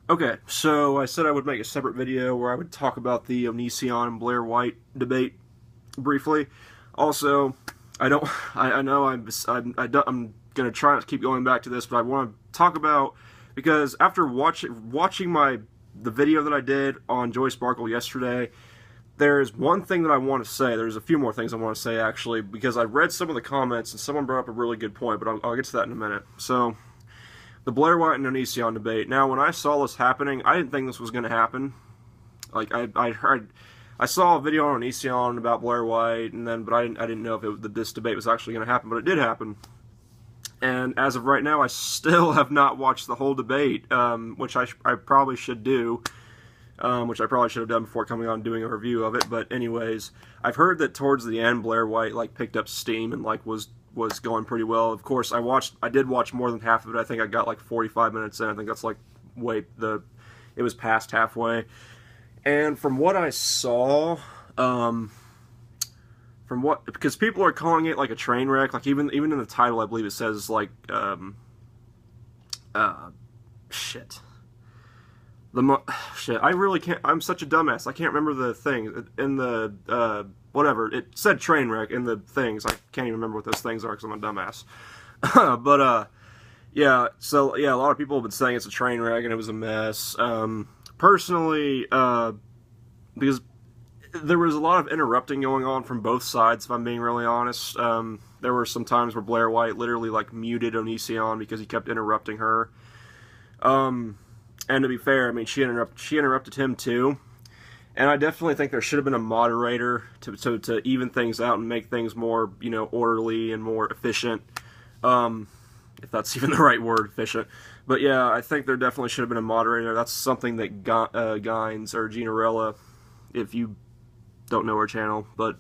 Okay, so I said I would make a separate video where I would talk about the Onision and Blaire White debate briefly. Also, I don't, I know I'm gonna try not to keep going back to this, but I want to talk about because after watching the video that I did on Joy Sparkle yesterday, there's one thing that I want to say. There's a few more things I want to say actually because I read some of the comments and someone brought up a really good point, but I'll get to that in a minute. So the Blaire White and Onision debate. Now, when I saw this happening, I didn't think this was going to happen. Like I saw a video on Onision about Blaire White, but I didn't know if this debate was actually going to happen, but it did happen. And as of right now, I still have not watched the whole debate, which I probably should do. Which I probably should have done before coming on and doing a review of it. But anyways, I've heard that towards the end, Blaire White picked up steam and was going pretty well. Of course, I did watch more than half of it. I think I got like 45 minutes in. I think that's it was past halfway. And from what I saw, because people are calling it like a train wreck. Like even in the title, I believe it says like shit. Shit, I really can't. I'm such a dumbass. I can't remember the thing in the whatever. It said train wreck in the things. I can't even remember what those things are because I'm a dumbass. But yeah. So yeah, a lot of people have been saying it's a train wreck and it was a mess. Personally, because there was a lot of interrupting going on from both sides. If I'm being really honest, there were some times where Blaire White literally muted Onision because he kept interrupting her. And to be fair, I mean, she interrupted him too. And I definitely think there should have been a moderator to even things out and make things more, orderly and more efficient. If that's even the right word, efficient. But yeah, I think there definitely should have been a moderator. That's something that Gines or Ginarella, if you don't know her channel, but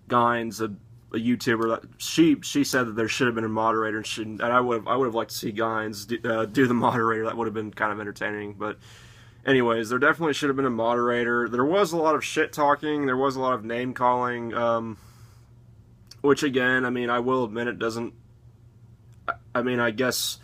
Gines, a YouTuber, that she said that there should have been a moderator, and I would have liked to see Gines do the moderator. That would have been kind of entertaining. But anyways, there definitely should have been a moderator. There was a lot of shit talking. There was a lot of name calling, which again, I mean, I will admit it doesn't. I mean, I guess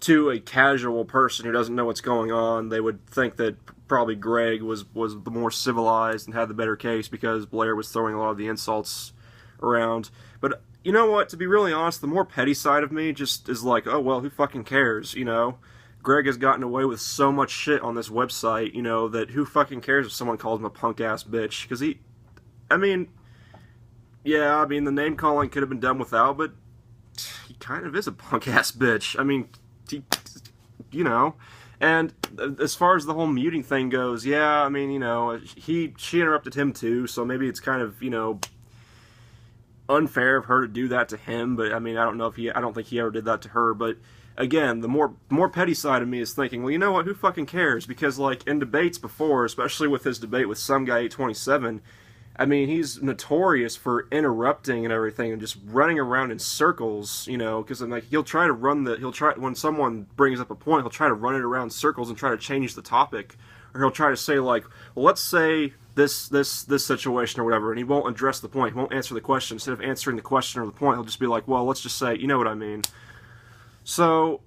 to a casual person who doesn't know what's going on, they would think that probably Greg was the more civilized and had the better case because Blaire was throwing a lot of the insults around. But you know what, to be really honest, the more petty side of me just is like, oh well, who fucking cares, Greg has gotten away with so much shit on this website, that who fucking cares if someone calls him a punk ass bitch, because I mean, yeah, I mean, the name calling could have been done without, but he kind of is a punk ass bitch. I mean, and as far as the whole muting thing goes, yeah, I mean, she interrupted him too, so maybe it's kind of, unfair of her to do that to him, but I mean, I don't think he ever did that to her. But again, the more petty side of me is thinking, well, you know what, who fucking cares? Because in debates before, especially with his debate with some guy 827, I mean, he's notorious for interrupting and everything and just running around in circles, because he'll try when someone brings up a point, he'll try to run it around in circles and try to change the topic, or he'll try to say well, let's say this situation or whatever, and he won't address the point. He won't answer the question. Instead of answering the question or the point, he'll just be like, well, let's just say, you know what I mean. So,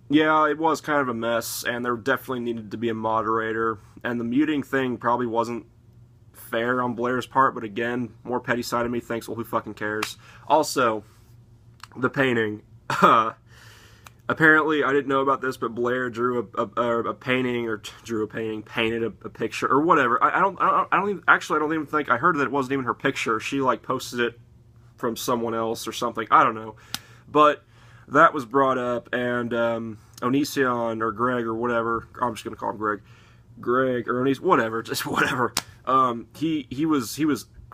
yeah, it was kind of a mess, and there definitely needed to be a moderator, and the muting thing probably wasn't fair on Blaire's part, but again, more petty side of me thinks, well, who fucking cares? Also, the painting. Apparently, I didn't know about this, but Blaire drew a painting, or painted a picture, or whatever. I don't even think, I heard that it wasn't even her picture. She, posted it from someone else or something. I don't know. But that was brought up, and Onision, or Greg, or whatever, I'm just going to call him Greg, or Onision, whatever, just whatever. He was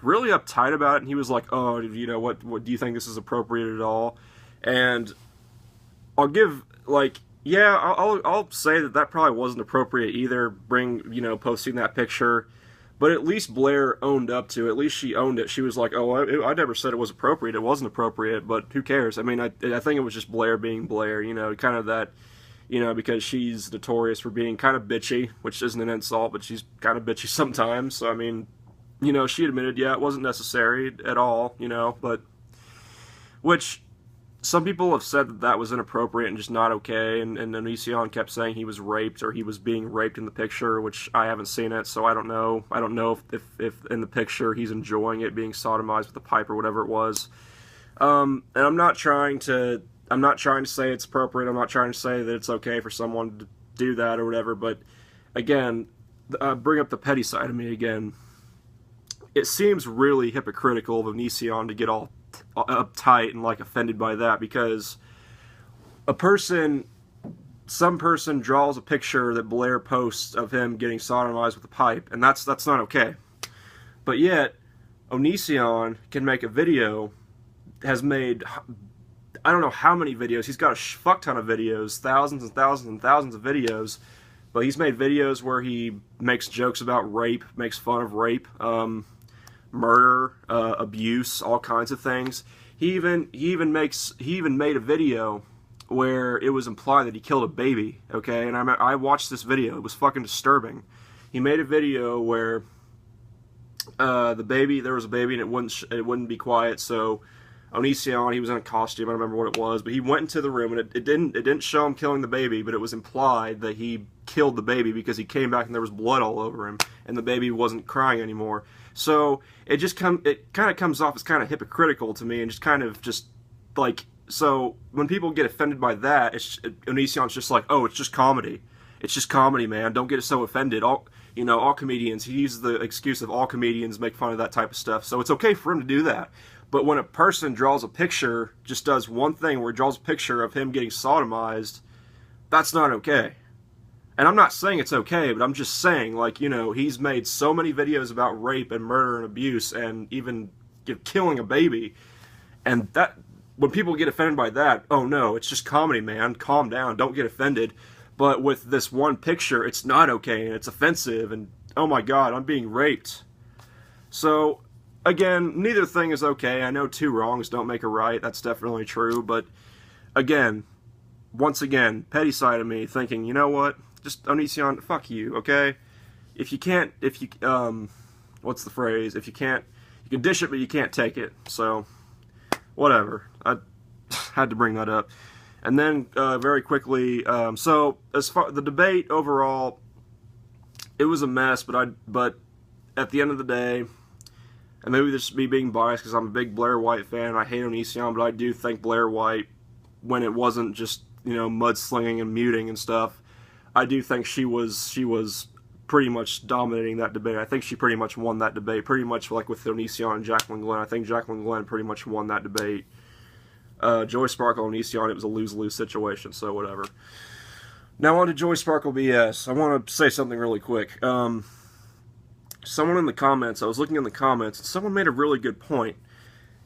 really uptight about it, and he was like, oh, what do you think this is appropriate at all? And I'll give, yeah, I'll say that probably wasn't appropriate either, posting that picture, but at least Blaire owned up to it. At least she owned it. She was like, oh, I never said it was appropriate. It wasn't appropriate, but who cares? I mean, I think it was just Blaire being Blaire, kind of that, because she's notorious for being kind of bitchy, which isn't an insult, but she's kind of bitchy sometimes, so, I mean, she admitted, yeah, it wasn't necessary at all, but, which some people have said that that was inappropriate and just not okay, and Onision kept saying he was raped or he was being raped in the picture, which I haven't seen it, so I don't know. I don't know if in the picture he's enjoying it, being sodomized with a pipe or whatever it was. And I'm not trying to say it's appropriate. I'm not trying to say that it's okay for someone to do that or whatever. But again, bring up the petty side of me again. It seems really hypocritical of Onision to get all uptight and like offended by that, because some person draws a picture that Blaire posts of him getting sodomized with a pipe, and that's not okay. But yet Onision can make a video, has made I don't know how many videos. He's got a fuck ton of videos, thousands and thousands and thousands of videos, but he's made videos where he makes jokes about rape, makes fun of rape, murder, abuse, all kinds of things. He even made a video where it was implied that he killed a baby. Okay, and I watched this video. It was fucking disturbing. He made a video where there was a baby and it wouldn't be quiet. So Onision, he was in a costume. I don't remember what it was, but he went into the room and it didn't show him killing the baby, but it was implied that he killed the baby because he came back and there was blood all over him and the baby wasn't crying anymore. So it kind of comes off as kind of hypocritical to me, and just kind of just like, so when people get offended by that, Onision's just like, oh, it's just comedy. It's just comedy, man. Don't get so offended. All comedians, he uses the excuse of all comedians make fun of that type of stuff. So it's okay for him to do that. But when a person draws a picture, just does one thing where he draws a picture of him getting sodomized, that's not okay. And I'm not saying it's okay, but I'm just saying, like, he's made so many videos about rape and murder and abuse and even killing a baby. And that, when people get offended by that, oh no, it's just comedy, man. Calm down. Don't get offended. But with this one picture, it's not okay and it's offensive and, oh my God, I'm being raped. So, again, neither thing is okay. I know two wrongs don't make a right. That's definitely true. But, again, once again, petty side of me thinking, you know what? Just, Onision, fuck you, okay? What's the phrase? If you can't, you can dish it, but you can't take it. So, whatever. I had to bring that up. And then, very quickly, so, as far, the debate overall, it was a mess, but at the end of the day, and maybe this is me being biased because I'm a big Blaire White fan, and I hate Onision, but I do think Blaire White, when it wasn't just, mudslinging and muting and stuff, I do think she was pretty much dominating that debate. I think she pretty much won that debate, pretty much like with Onision and Jacqueline Glenn. I think Jacqueline Glenn pretty much won that debate. Joy Sparkle and Onision, it was a lose-lose situation, so whatever. Now on to Joy Sparkle BS. I want to say something really quick. Someone in the comments, I was looking in the comments, and someone made a really good point,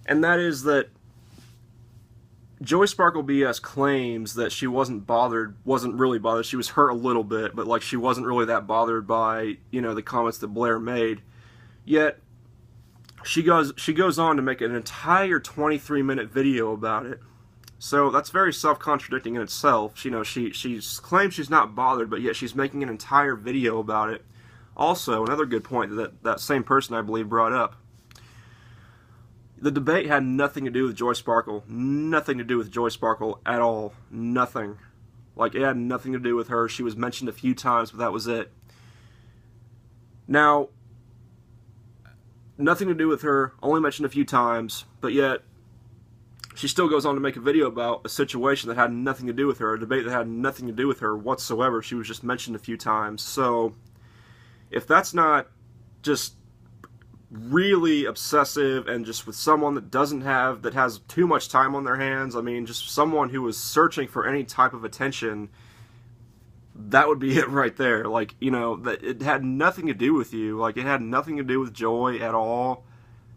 and that is that Joy Sparkle BS claims that she wasn't really bothered. She was hurt a little bit, but like she wasn't really that bothered by, the comments that Blaire made. Yet she goes on to make an entire 23-minute video about it. So that's very self-contradicting in itself. She claims she's not bothered, but yet she's making an entire video about it. Also, another good point that same person, I believe, brought up. The debate had nothing to do with Joy Sparkle. Nothing to do with Joy Sparkle at all. Nothing. Like, it had nothing to do with her. She was mentioned a few times, but that was it. Now, nothing to do with her, only mentioned a few times, but yet she still goes on to make a video about a situation that had nothing to do with her, a debate that had nothing to do with her whatsoever. She was just mentioned a few times. So, if that's not just really obsessive and just with someone that has too much time on their hands, I mean, just someone who was searching for any type of attention, that would be it right there. Like, that it had nothing to do with you. Like, it had nothing to do with Joy at all.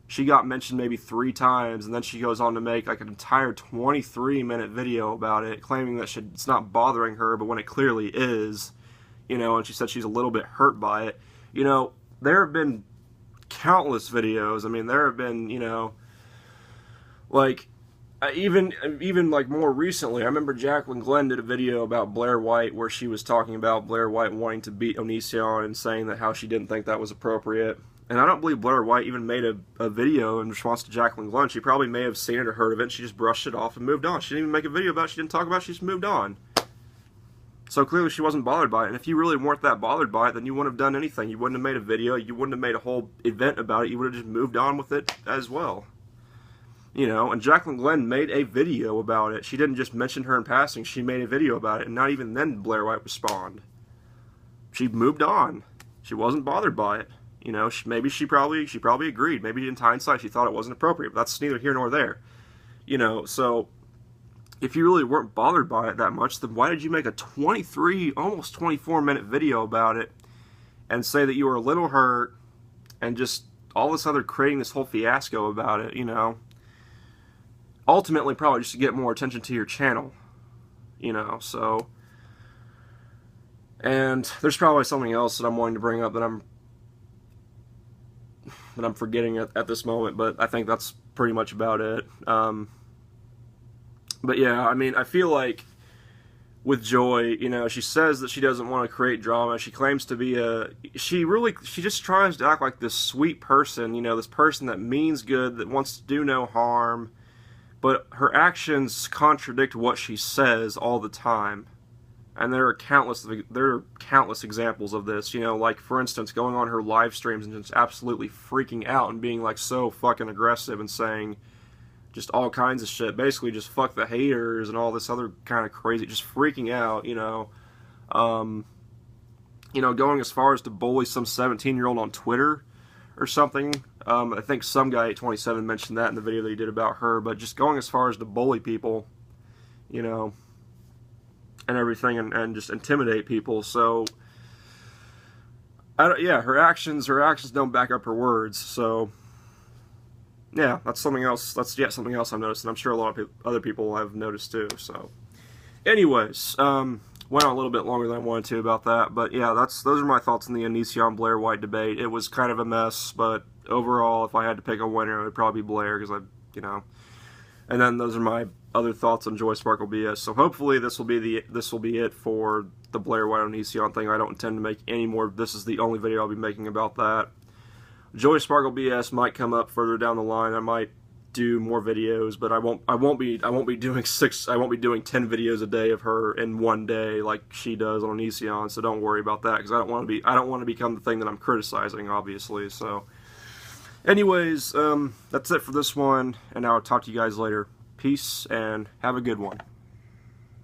She got mentioned maybe 3 times, and then she goes on to make like an entire 23-minute video about it, claiming that it's not bothering her, but when it clearly is, and she said she's a little bit hurt by it. There have been countless videos. I mean, there have been, like, even like more recently, I remember Jacqueline Glenn did a video about Blaire White where she was talking about Blaire White wanting to beat Onision and saying that how she didn't think that was appropriate. And I don't believe Blaire White even made a video in response to Jacqueline Glenn. She probably may have seen it or heard of it, and she just brushed it off and moved on. She didn't even make a video about it. She didn't talk about it. She just moved on. So clearly she wasn't bothered by it. And if you really weren't that bothered by it, then you wouldn't have done anything. You wouldn't have made a video. You wouldn't have made a whole event about it. You would have just moved on with it as well. You know, and Jacqueline Glenn made a video about it. She didn't just mention her in passing. She made a video about it, and not even then did Blaire White respond. She moved on. She wasn't bothered by it. You know, maybe she probably agreed. Maybe in hindsight she thought it wasn't appropriate. But that's neither here nor there. You know, so if you really weren't bothered by it that much, then why did you make a 23, almost 24-minute video about it and say that you were a little hurt and just all this other creating this whole fiasco about it, you know? Ultimately, probably just to get more attention to your channel, you know, so. And there's probably something else that I'm wanting to bring up that I'm forgetting at this moment, but I think that's pretty much about it. But yeah, I mean, I feel like with Joy, you know, she says that she doesn't want to create drama. She claims to be she just tries to act like this sweet person, you know, this person that means good, that wants to do no harm, but her actions contradict what she says all the time. And there are countless examples of this, you know, like, for instance, going on her live streams and just absolutely freaking out and being, like, so fucking aggressive and saying just all kinds of shit, basically just fuck the haters and all this other kind of crazy, just freaking out, you know, going as far as to bully some 17-year-old on Twitter or something. I think some guy at 27 mentioned that in the video that he did about her, but just going as far as to bully people, you know, and everything, and just intimidate people. So, yeah, her actions don't back up her words. So, yeah, that's something else. That's something else I've noticed, and I'm sure a lot of other people have noticed too. So, anyways, went on a little bit longer than I wanted to about that, but yeah, those are my thoughts on the Onision Blaire White debate. It was kind of a mess, but overall, if I had to pick a winner, it would probably be Blaire, because you know. And then those are my other thoughts on Joy Sparkle BS. So hopefully this will be it for the Blaire White Onision thing. I don't intend to make any more. This is the only video I'll be making about that. Joy Sparkle BS might come up further down the line. I might do more videos, but I won't be doing 10 videos a day of her in one day like she does on Onision. So don't worry about that, because I don't want to become the thing that I'm criticizing, obviously. So anyways, that's it for this one, and I'll talk to you guys later. Peace, and have a good one.